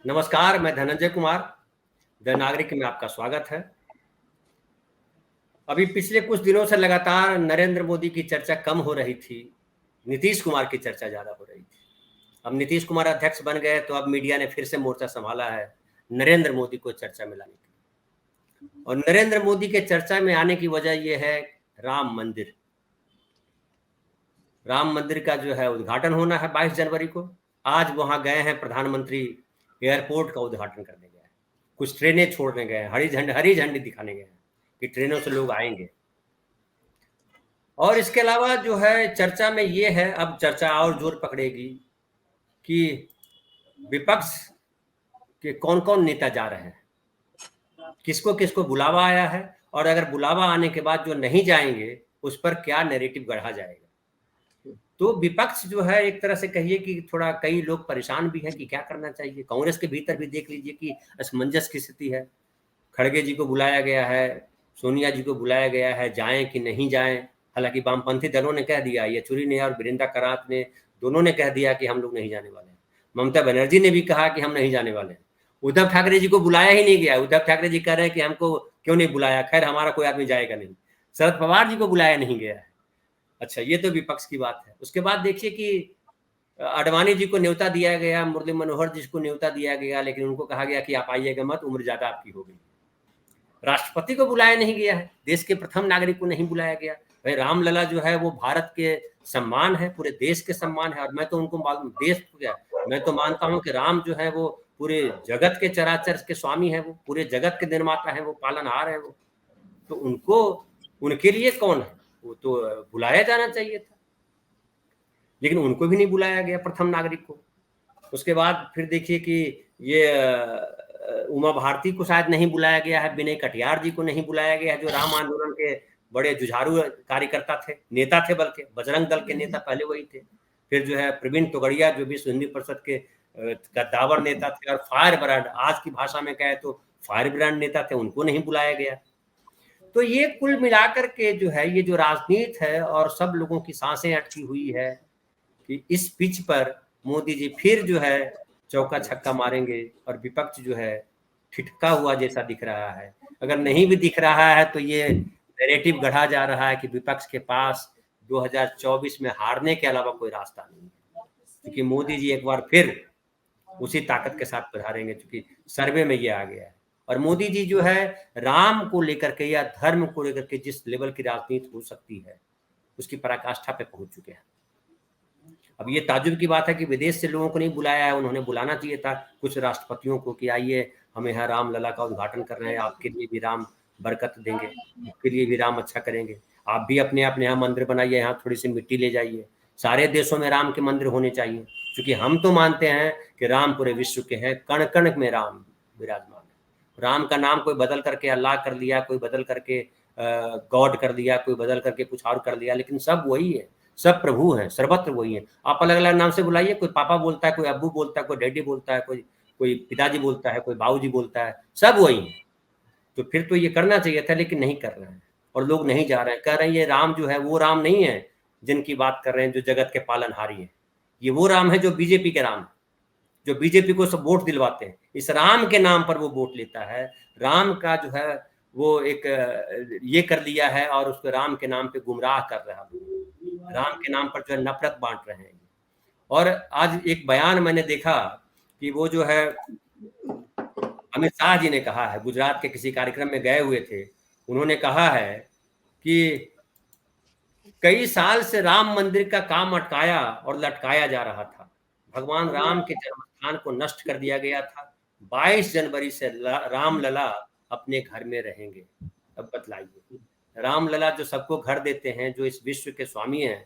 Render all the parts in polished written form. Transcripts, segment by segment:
नमस्कार, मैं धनंजय कुमार, द नागरिक में आपका स्वागत है। अभी पिछले कुछ दिनों से लगातार नरेंद्र मोदी की चर्चा कम हो रही थी, नीतीश कुमार की चर्चा ज़्यादा हो रही थी। अब नीतीश कुमार अध्यक्ष बन गए तो अब मीडिया ने फिर से मोर्चा संभाला है नरेंद्र मोदी को चर्चा में लाने की। और नरेंद्र मोदी के चर्चा में आने की वजह यह है राम मंदिर। राम मंदिर का जो है उद्घाटन होना है 22 जनवरी को। आज वहाँ गए हैं प्रधानमंत्री, एयरपोर्ट का उद्घाटन करने गए हैं, कुछ ट्रेनें छोड़ने गए हैं, हरी झंडी दिखाने गए हैं कि ट्रेनों से लोग आएंगे। और इसके अलावा जो है चर्चा में ये है, अब चर्चा और जोर पकड़ेगी कि विपक्ष के कौन कौन नेता जा रहे हैं, किसको किसको बुलावा आया है, और अगर बुलावा आने के बाद जो नहीं जाएंगे उस पर क्या नैरेटिव गढ़ा जाएगा। तो विपक्ष जो है एक तरह से कहिए कि थोड़ा कई लोग परेशान भी हैं कि क्या करना चाहिए। कांग्रेस के भीतर भी देख लीजिए कि असमंजस की स्थिति है। खड़गे जी को बुलाया गया है, सोनिया जी को बुलाया गया है, जाएं कि नहीं जाएं। हालांकि वामपंथी दलों ने कह दिया, येचुरी ने और वीरेंद्र करात ने दोनों ने कह दिया कि हम लोग नहीं जाने वाले हैं। ममता बनर्जी ने भी कहा कि हम नहीं जाने वाले हैं। उद्धव ठाकरे जी को बुलाया ही नहीं गया। उद्धव ठाकरे जी कह रहे हैं कि हमको क्यों नहीं बुलाया, खैर हमारा कोई आदमी जाएगा नहीं। शरद पवार जी को बुलाया नहीं गया है। अच्छा, ये तो विपक्ष की बात है। उसके बाद देखिए कि आडवाणी जी को न्योता दिया गया, मुरली मनोहर जी को न्योता दिया गया, लेकिन उनको कहा गया कि आप आइएगा मत, उम्र ज्यादा आपकी हो गई। राष्ट्रपति को बुलाया नहीं गया है, देश के प्रथम नागरिक को नहीं बुलाया गया। भाई रामलला जो है वो भारत के सम्मान है, पूरे देश के सम्मान है। और मैं तो उनको देश को क्या, मैं तो मानता हूँ कि राम जो है वो पूरे जगत के चराचर के स्वामी है, वो पूरे जगत के निर्माता है, वो पालनहार है वो। तो उनको, उनके लिए कौन है, वो तो बुलाया जाना चाहिए था, लेकिन उनको भी नहीं बुलाया गया, प्रथम नागरिक को। उसके बाद फिर देखिए कि ये उमा भारती को शायद नहीं बुलाया गया है, विनय कटियार जी को नहीं बुलाया गया है, जो राम आंदोलन के बड़े जुझारू कार्यकर्ता थे, नेता थे, बल्कि बजरंग दल के नेता पहले वही थे। फिर जो है प्रवीण तोगड़िया जो विश्व हिंदी परिषद के गद्दावर नेता थे और फायर ब्रांड, आज की भाषा में कहे तो फायर ब्रांड नेता थे, उनको नहीं बुलाया गया। तो ये कुल मिलाकर के जो है ये जो राजनीति है और सब लोगों की सांसें अटकी हुई है कि इस पिच पर मोदी जी फिर जो है चौका छक्का मारेंगे, और विपक्ष जो है ठिठका हुआ जैसा दिख रहा है। अगर नहीं भी दिख रहा है तो ये नैरेटिव गढ़ा जा रहा है कि विपक्ष के पास 2024 में हारने के अलावा कोई रास्ता नहीं है, क्योंकि मोदी जी एक बार फिर उसी ताकत के साथ पधारेंगे, क्योंकि सर्वे में ये आ गया है। और मोदी जी जो है राम को लेकर के या धर्म को लेकर के जिस लेवल की राजनीति हो सकती है उसकी पराकाष्ठा पे पहुंच चुके हैं। अब ये ताज्जुब की बात है कि विदेश से लोगों को नहीं बुलाया है, उन्होंने बुलाना चाहिए था कुछ राष्ट्रपतियों को कि आइए, हम यहाँ रामलला का उद्घाटन कर रहे हैं, आपके लिए भी राम बरकत देंगे, आपके लिए भी राम अच्छा करेंगे, आप भी अपने अपने यहाँ मंदिर बनाइए, यहाँ थोड़ी सी मिट्टी ले जाइए। सारे देशों में राम के मंदिर होने चाहिए, क्योंकि हम तो मानते हैं कि राम पूरे विश्व के हैं, कण कण में राम विराजमान है। राम का नाम कोई बदल करके अल्लाह कर लिया, कोई बदल करके गॉड कर दिया, कोई बदल करके कुछ और कर लिया, लेकिन सब वही है, सब प्रभु हैं, सर्वत्र वही है। आप अलग अलग नाम से बुलाइए, कोई पापा बोलता है, कोई अब्बू बोलता है, कोई डैडी बोलता है, कोई कोई पिताजी बोलता है, कोई बाबूजी बोलता है, सब वही है। तो फिर तो ये करना चाहिए था, लेकिन नहीं कर रहे हैं और लोग नहीं जा रहे हैं। कह रहे हैं ये राम जो है वो राम नहीं है जिनकी बात कर रहे हैं, जो जगत के पालनहारी है। ये वो राम है जो बीजेपी के राम है, जो बीजेपी को सब वोट दिलवाते हैं। इस राम के नाम पर वो वोट लेता है। राम का जो है वो एक ये कर लिया है और उसको राम के नाम पे गुमराह कर रहा है, राम के नाम पर जो है नफरत बांट रहे हैं। और आज एक बयान मैंने देखा कि वो जो है अमित शाह जी ने कहा है, गुजरात के किसी कार्यक्रम में गए हुए थे, उन्होंने कहा है कि कई साल से राम मंदिर का काम अटकाया और लटकाया जा रहा था। भगवान राम के जन्म स्थान को नष्ट कर दिया गया था। 22 जनवरी से रामलला अपने घर में रहेंगे। अब बतलाइए, रामलला जो सबको घर देते हैं, जो इस विश्व के स्वामी हैं,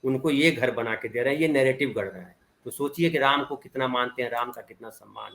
उनको ये घर बना के दे रहे हैं, ये नैरेटिव गढ़ रहा है। तो सोचिए कि राम को कितना मानते हैं, राम का कितना सम्मान है।